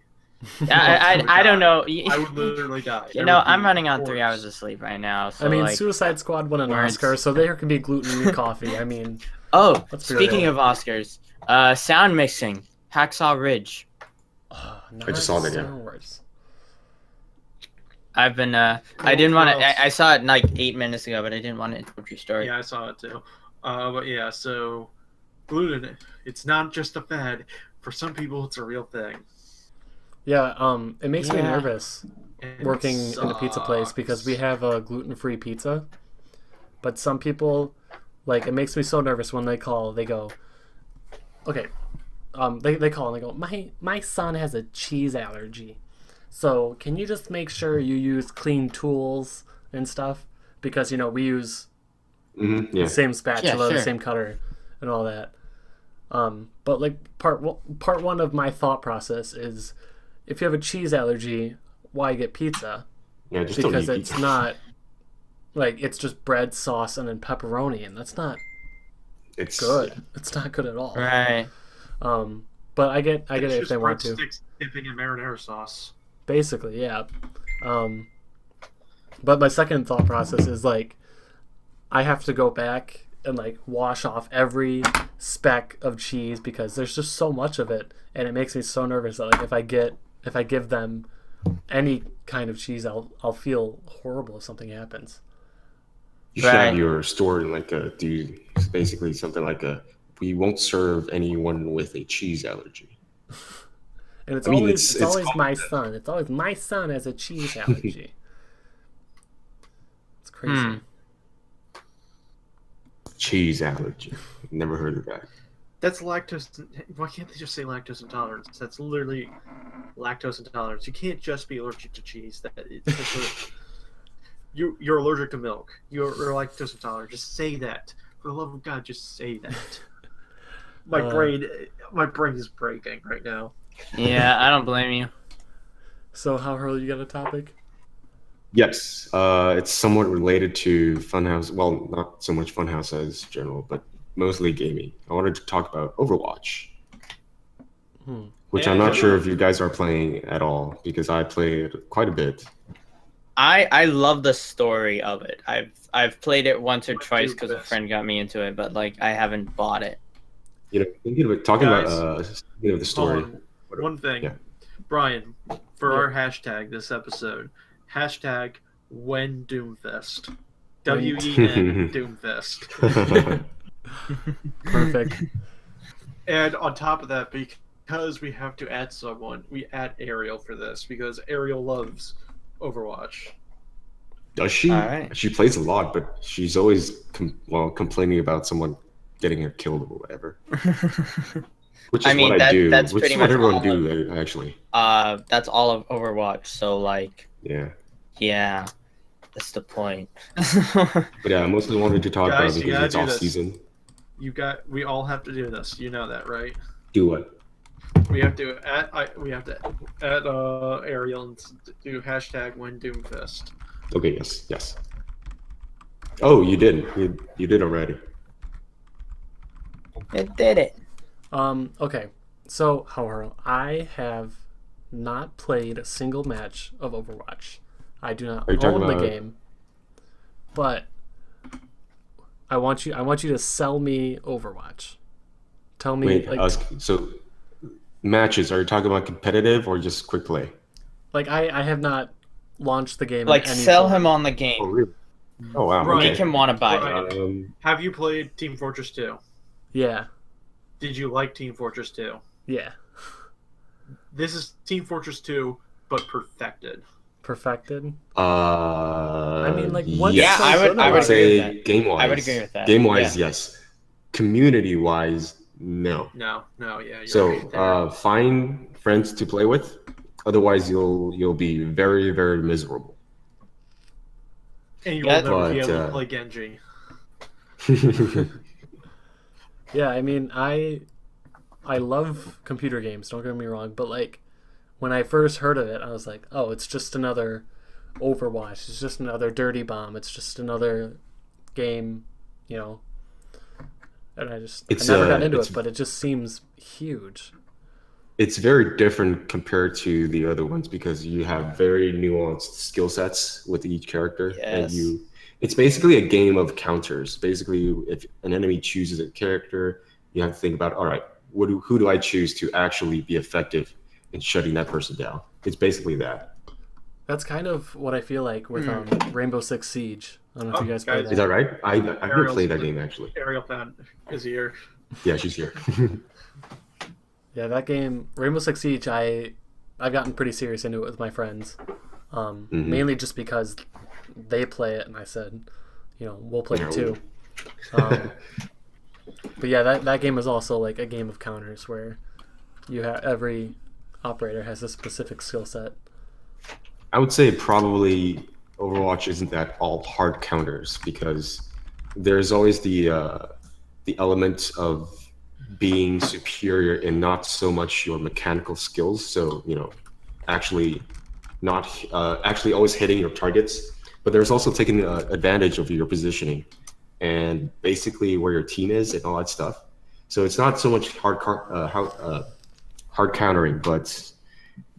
I don't know. I would literally die. You There know, would be I'm running on 3 corpse. hours of sleep right now. So I mean, like, Suicide Squad won an words. Oscar, so there can be gluten in coffee. I mean, oh, Let's be speaking real. of Oscars, sound mixing, Hacksaw Ridge. I just saw that, yeah. Star Wars. I've been, I Cool, didn't want what else? to. I saw it like 8 minutes ago, but I didn't want to interrupt your story. Yeah, I saw it too. But yeah, so gluten, it's not just a fad. For some people, it's a real thing. Yeah, it makes me Yeah. nervous And it working in a pizza place because we sucks. have a gluten-free pizza. But some people, like, it makes me so nervous when they call. They go, okay, they call and they go, my son has a cheese allergy, so can you just make sure you use clean tools and stuff, because we use Yeah. the same spatula, Yeah, the sure. same cutter, and all that. But like part one of my thought process is, if you have a cheese allergy, why get pizza? Yeah. Just don't eat Because it's pizza. not like it's just bread, sauce, and then pepperoni, and that's not It's good. It's not good at all. Right. But I get It's it if just they want to. breadsticks dipping in marinara sauce. Basically, yeah. But my second thought process is like, I have to go back and like wash off every speck of cheese because there's just so much of it, and it makes me so nervous that like if I give them any kind of cheese, I'll feel horrible if something happens. You should Right. have your store like basically something like we won't serve anyone with a cheese allergy. And it's I mean, always it's always my common. son. It's always my son has a cheese allergy. It's crazy. Cheese allergy. Never heard of that. That's lactose. Why can't they just say lactose intolerance? That's literally lactose intolerance. You can't just be allergic to cheese. You're allergic to milk. You're lactose intolerant. Just say that. For the love of God, just say that. Uh, My brain is breaking right now. Yeah, I don't blame you. So, Howhurl, you got a topic? Yes, it's somewhat related to Funhouse. Well, not so much Funhouse as general, but mostly gaming. I wanted to talk about Overwatch, which I'm not sure if you guys are playing at all because I played quite a bit. I love the story of it. I've played it once or What twice do because a best? friend got me into it, but like I haven't bought it. You know, talking about Guys, speaking of the story. Hold on. One thing, Yeah. Brian, for Yeah. our hashtag this episode, hashtag when Doomfest. When- WEN Doomfest. Perfect. And on top of that, because we have to add someone, we add Ariel for this because Ariel loves Overwatch. Does she? All right. She plays a lot, but she's always complaining about someone getting her killed or whatever. Which is I mean, what I do. that's Which pretty is what much everyone all do actually. That's all of Overwatch. So like, Yeah. yeah, that's the point. But yeah, I mostly wanted to talk Guys, about you because gotta it's do off this. season. We all have to do this. You know that, right? Do what? We have to add Ariel and do hashtag when Doomfest. Okay, yes. Oh, you did. You did already. It did it. Okay. So, Howhurl, I have not played a single match of Overwatch. I do not Are you talking own the about- game, but I want you to sell me Overwatch. Tell me, Wait, like, so matches, are you talking about competitive or just quick play? I have not launched the game. Like in any sell form. him on the Oh, game. really? Oh, wow. Right. Make Okay. him want to buy it. Right. Have you played Team Fortress 2? Yeah, Did you like Team Fortress 2? yeah, This is Team Fortress 2, but perfected. perfected. I mean, like, what's Yeah, so I would- good I I would about would agree it? with say that. game wise. I would agree with that. Game wise, Yeah. yes. Community wise, no. No, yeah. You're So right there. find friends to play with. Otherwise, you'll be very, very miserable. And you yeah, will never be but, able to play Genji. Yeah, I mean, I love computer games, don't get me wrong, but like when I first heard of it, I was like, "Oh, it's just another Overwatch. It's just another Dirty Bomb. It's just another game, you know." And I never got into it, but it just seems huge. It's very different compared to the other ones because you have very nuanced skill sets with each character, and Yes. it's basically a game of counters. Basically, if an enemy chooses a character, you have to think about, all right, who do I choose to actually be effective in shutting that person down? It's basically that. That's kind of what I feel like with Rainbow Six Siege. I don't know if you guys play guys. Is that. that right? I've never Ariel's played that the- game actually. Ariel fan is here. Yeah, she's here. Yeah, that game, Rainbow Six Siege, I've gotten pretty serious into it with my friends. Mainly just because they play it and I said, we'll play it too. But yeah, that game is also like a game of counters where you have every operator has a specific skill set. I would say probably Overwatch isn't that all hard counters because there's always the element of being superior in not so much your mechanical skills. So actually not actually always hitting your targets, but there's also taking advantage of your positioning and basically where your team is and all that stuff. So it's not so much hard countering, but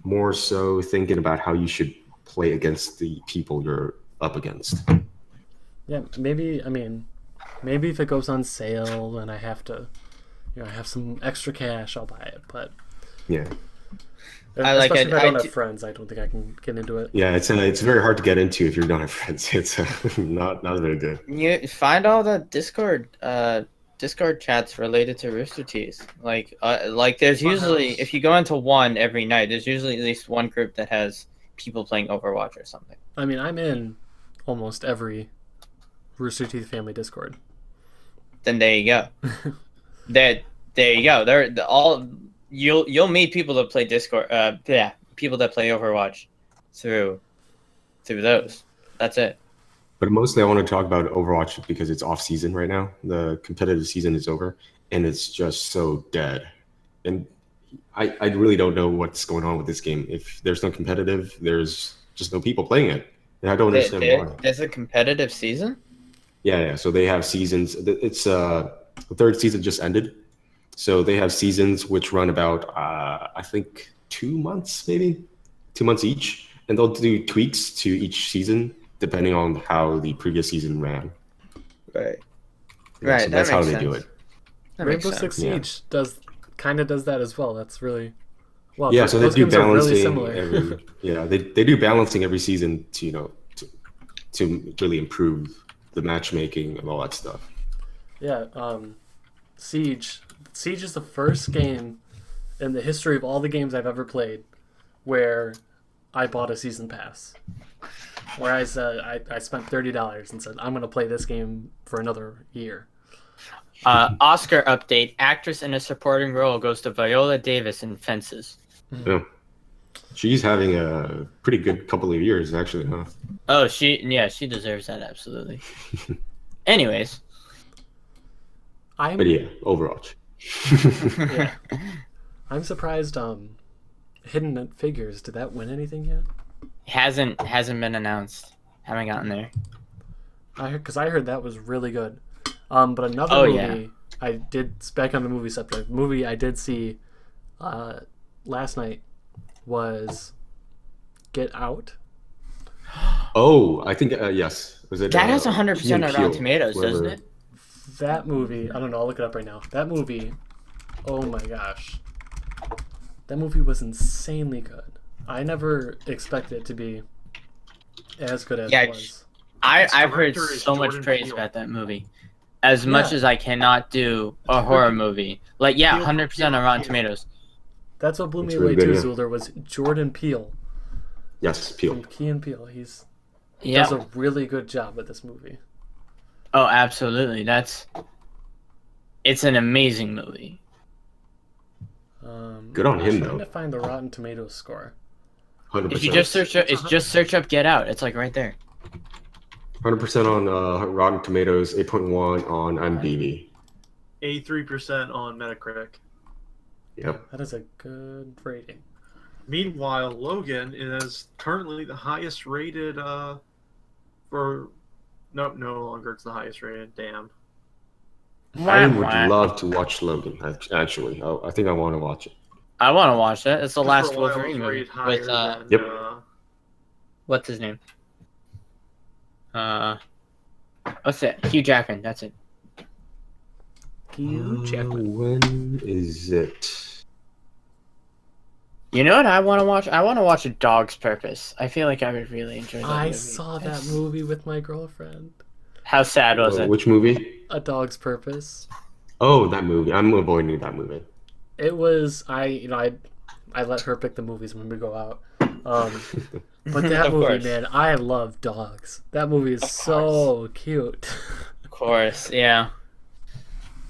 more so thinking about how you should play against the people you're up against. Yeah, maybe if it goes on sale and I have to, I have some extra cash, I'll buy it. But Yeah, especially if I don't I have friends, I don't think I can get into it. yeah, it's very hard to get into if you don't have friends. It's not very good. You find all the Discord chats related to Rooster Teeth. Like there's usually, if you go into one every night, there's usually at least one group that has people playing Overwatch or something. I mean, I'm in almost every Rooster Teeth family Discord. Then there you go. there you go. They're all you'll meet people that play Discord. People that play Overwatch through those. That's it. But mostly, I want to talk about Overwatch because it's off season right now. The competitive season is over, and it's just so dead. And I really don't know what's going on with this game. If there's no competitive, there's just no people playing it, and I don't understand why. There's a competitive season? Yeah. So they have seasons. It's the third season just ended, so they have seasons which run about I think 2 months, maybe 2 months each, and they'll do tweaks to each season depending on how the previous season ran. Right. Yeah, Right, so that that's how makes they sense. do it. That makes Rainbow sense. Six Siege does that as well. That's really well. Yeah, so they those do games are really balancing similar. they do balancing every season to to really improve the matchmaking and all that stuff. Yeah, Siege. Siege is the first game in the history of all the games I've ever played where I bought a season pass. Where I said I spent $30 and said I'm going to play this game for another year. Oscar update: actress in a supporting role goes to Viola Davis in Fences. Yeah. She's having a pretty good couple of years, actually, huh? Oh, she deserves that, absolutely. Anyways, But yeah, Overwatch. Yeah. I'm surprised. Hidden Figures, did that win anything yet? hasn't been announced. Haven't gotten there. I heard that was really good. But another Oh, movie yeah. I did back on the movie subject. Movie I did see last night was Get Out. Oh, I think yes. Was it That has Key 100% and on Peele, Rotten Tomatoes, doesn't whoever- it? That movie, I don't know, I'll look it up right now. That movie, oh my gosh. That movie was insanely good. I never expected it to be as good as Yeah, it was. I've heard director is so much Jordan praise Peele. about that movie. As much Yeah. as I cannot do a horror movie. Like, yeah, Peele, 100% on Rotten Peele. Tomatoes. That's what blew me It's away really too, good, yeah. Xuelder, was Jordan Peele. Yes, Peele. From Key and Peele. He Yeah. does a really good job with this movie. Oh, absolutely. It's an amazing movie. Good on him, I'm trying though. to find the Rotten Tomatoes score. 100%. If you just search up Get Out, it's like right there. 100% on Rotten Tomatoes, 8.1 on IMDb. 83% on Metacritic. Yep. That is a good rating. Meanwhile, Logan is currently the highest rated for no longer it's the highest rated. Damn. I would love to watch Logan, actually. I think I want to watch it. I want to watch that. It's the For last a while, it was Wolverine movie rated higher with than, Yep. what's his name? What's that? Hugh Jackman. That's it. Hugh Jackman. When is it? You know what I want to watch? I want to watch A Dog's Purpose. I feel like I would really enjoy that I movie. saw that movie with my girlfriend. How sad was it? Which movie? A Dog's Purpose. Oh, that movie. I'm avoiding that movie. It was I let her pick the movies when we go out. But that Of movie, course. man, I love dogs. That movie is so cute. Of course, yeah.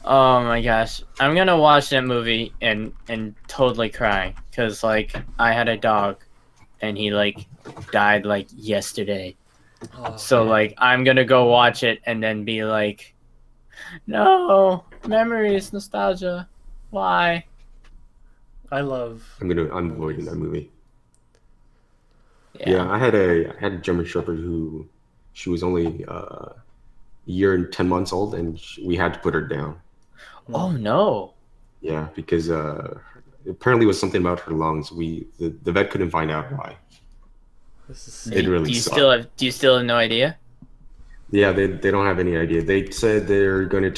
Oh my gosh, I'm gonna watch that movie and totally cry because like I had a dog, and he like died like yesterday. Oh, So man. like I'm gonna go watch it and then be like, no memories, nostalgia, why? I love. I'm avoiding that movie. Yeah, I had a German Shepherd who she was only a year and 10 months old, and we had to put her down. Oh no. Yeah, because apparently it was something about her lungs. The vet couldn't find out why. This is It really do you sucked. still have no idea? Yeah, they don't have any idea. They said they were going to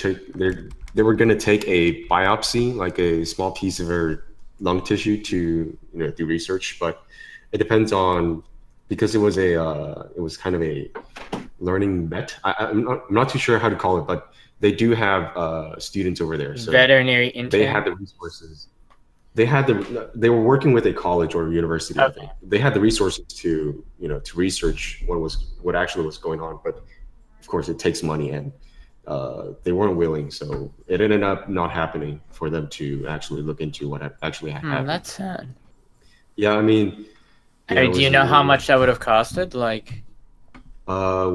take a biopsy, like a small piece of her lung tissue to do research, but it depends on because it was kind of a learning vet. I'm not too sure how to call it, but they do have students over there, so Veterinary intern. they had the resources. They were working with a college or university. I think they had the resources to to research what actually was going on, but of course it takes money and they weren't willing, so it ended up not happening for them to actually look into what actually happened. That's sad. Yeah, I mean, Hey, do you know how much that would have costed? Like,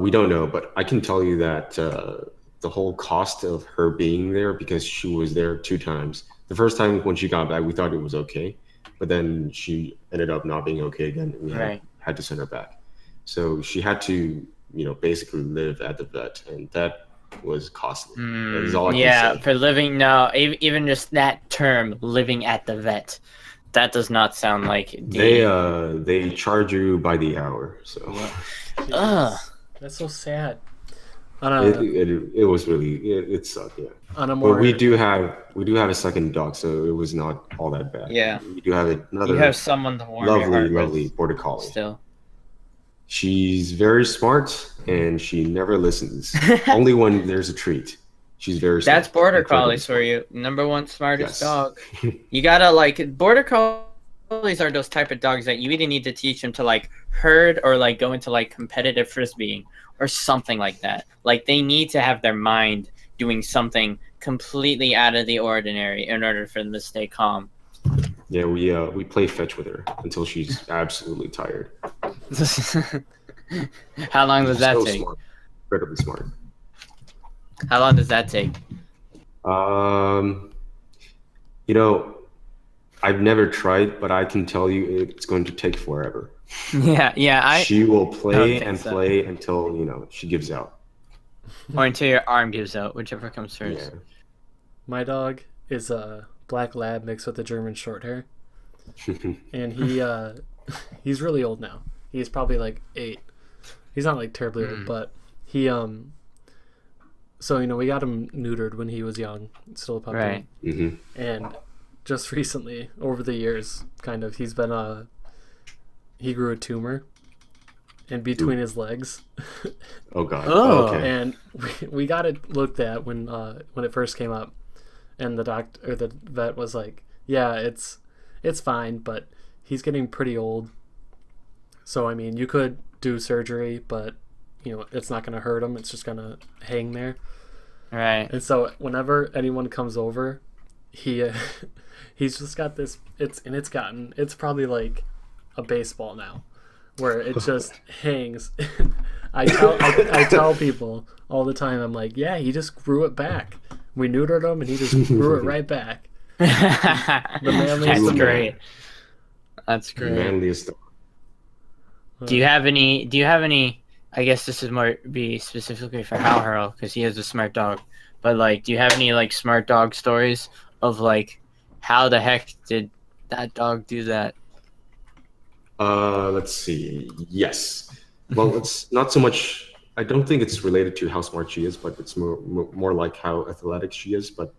We don't know, but I can tell you that the whole cost of her being there, because she was there 2 times. The first time when she got back, we thought it was okay, but then she ended up not being okay again, and we Right. had to send her back. So she had to, basically live at the vet, and that was costly. That is all I Yeah, can say. for living no, even just that term, living at the vet, that does not sound like They charge you by the hour, so Ugh. That's so sad. it was really it sucked, yeah. On a But more we do have a second dog, so it was not all that bad. Yeah. We do have another You have someone to warm your lovely, heart lovely with border collie. still. She's very smart and she never listens. Only when there's a treat. She's very smart. That's border Incredibly collies for you. Number one smartest Yes. dog. You gotta border collies are those type of dogs that you either need to teach them to herd or go into competitive frisbeeing or something like that. They need to have their mind doing something completely out of the ordinary in order for them to stay calm. Yeah, we play fetch with her until she's absolutely tired. How long does She's that so take? smart. Incredibly smart. How long does that take? I've never tried, but I can tell you it's going to take forever. Yeah, She will don't play think and so. play until she gives out. or until your arm gives out, whichever comes first. Yeah. my dog is a black lab mixed with a German short hair, and he's really old now. He's probably 8. He's not terribly old, but he so we got him neutered when he was young, still a puppy. Right. hmm And just recently, over the years, he's been he grew a tumor in between his legs, Oh God. Oh. Okay. and we got it looked at when it first came up, and the vet was like, yeah, it's fine, but he's getting pretty old, so you could do surgery, but it's not going to hurt him, it's just going to hang there. Right. And so whenever anyone comes over, he's just got this. It's probably like a baseball now, where it just hangs. I tell people all the time. I'm like, yeah, he just grew it back. We neutered him, and he just grew it right back. That's manliest of great. men. That's great. Manliest dog. Do you have any? I guess this is more be specifically for Howhurl because he is a smart dog. But do you have any smart dog stories of how the heck did that dog do that? Let's see. Yes. Well, it's not so much. I don't think it's related to how smart she is, but it's more like how athletic she is. But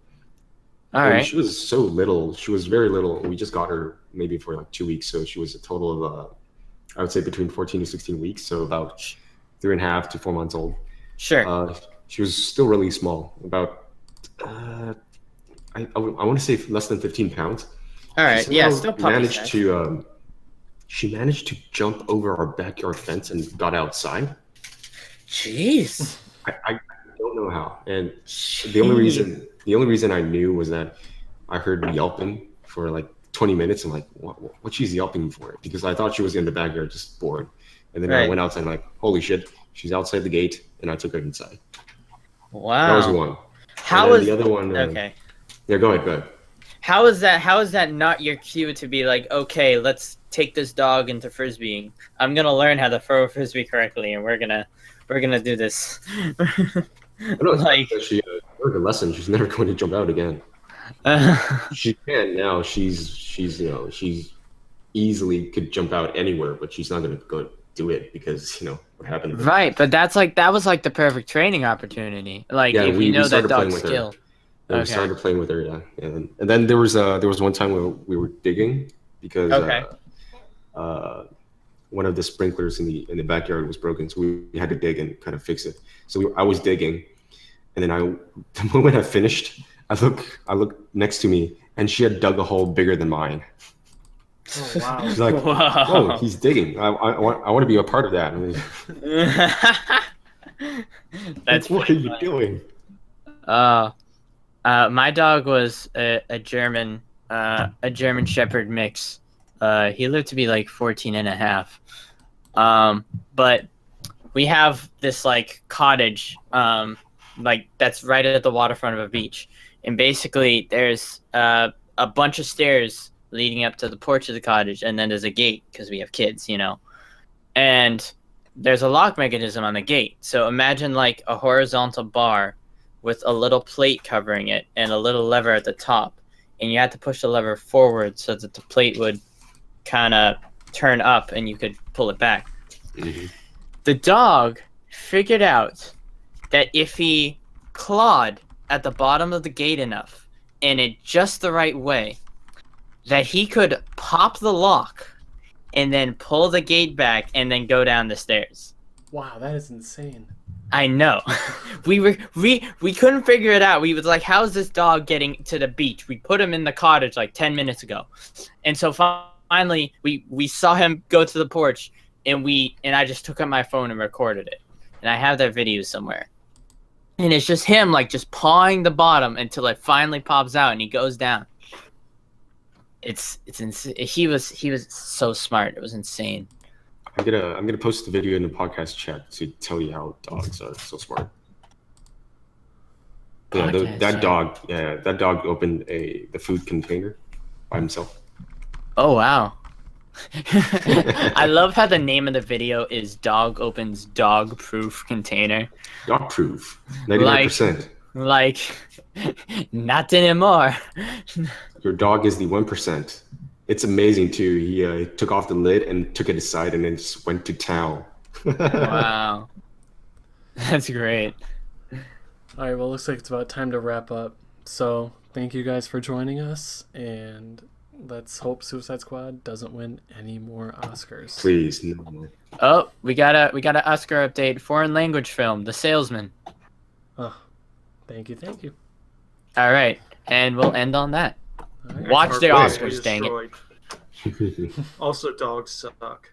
All when right. she was so little. She was very little. We just got her maybe for 2 weeks, so she was a total of I would say between 14 to 16 weeks, so about 3.5 to 4 months old. Sure. She was still really small, about I want to say less than 15 pounds. All right. She Yeah. somehow Still puppy managed size. to she managed to jump over our backyard fence and got outside. Jeez. I don't know how. And the only reason I knew was that I heard yelping for 20 minutes. I'm like, what she's yelping for? Because I thought she was in the backyard just bored. And then I Right. went outside and holy shit, she's outside the gate, and I took her inside. Wow. That was one. How And then was the other one? okay? Yeah, go ahead. How is that not your cue to be okay, let's take this dog into frisbeeing. I'm gonna learn how to throw a frisbee correctly, and we're gonna do this. I don't know. She learned a lesson. She's never going to jump out again. She can now. She's easily could jump out anywhere, but she's not going to go do it because what happened. Right, but that was the perfect training opportunity. Yeah, if we you know that started playing dog's with her. skill. And we Okay. started playing with her, yeah. And then there was one time where we were digging because Okay. One of the sprinklers in the backyard was broken, so we had to dig and kind of fix it. So I was digging, and then the moment I finished, I looked next to me, and she had dug a hole bigger than mine. Oh wow. She's like, Whoa. "Oh, he's digging. I want to be a part of that." I mean, That's what are pretty you funny. doing? My dog was a German Shepherd mix. He lived to be 14 and a half. But we have this like cottage, like that's right at the waterfront of a beach, and basically there's a bunch of stairs leading up to the porch of the cottage, and then there's a gate because we have kids, and there's a lock mechanism on the gate. So imagine like a horizontal bar with a little plate covering it and a little lever at the top, and you had to push the lever forward so that the plate would kind of turn up and you could pull it back. Mm-hmm. The dog figured out that if he clawed at the bottom of the gate enough and in just the right way, that he could pop the lock and then pull the gate back and then go down the stairs. Wow, that is insane. I know. we couldn't figure it out. We was like, how's this dog getting to the beach? We put him in the cottage like 10 minutes ago. And so finally we saw him go to the porch, and I just took out my phone and recorded it. And I have that video somewhere. And it's just him like just pawing the bottom until it finally pops out and he goes down. It's insane. He was so smart. It was insane. I'm gonna post the video in the podcast chat to tell you how dogs are so smart. Yeah, that dog opened the food container by himself. Oh wow. I love how the name of the video is Dog Opens Dog Proof Container. Dog proof. 99%. Like not anymore. Your dog is the 1%. It's amazing too. He took off the lid and took it aside and then just went to town. Wow. That's great. All right, well, looks like it's about time to wrap up. So thank you guys for joining us, and let's hope Suicide Squad doesn't win any more Oscars. Please, no. Oh, we got an Oscar update. Foreign language film, The Salesman. Oh, thank you. All right, and we'll end on that. All right. Watch the Our Oscars, dang it. destroyed. Also, dogs suck.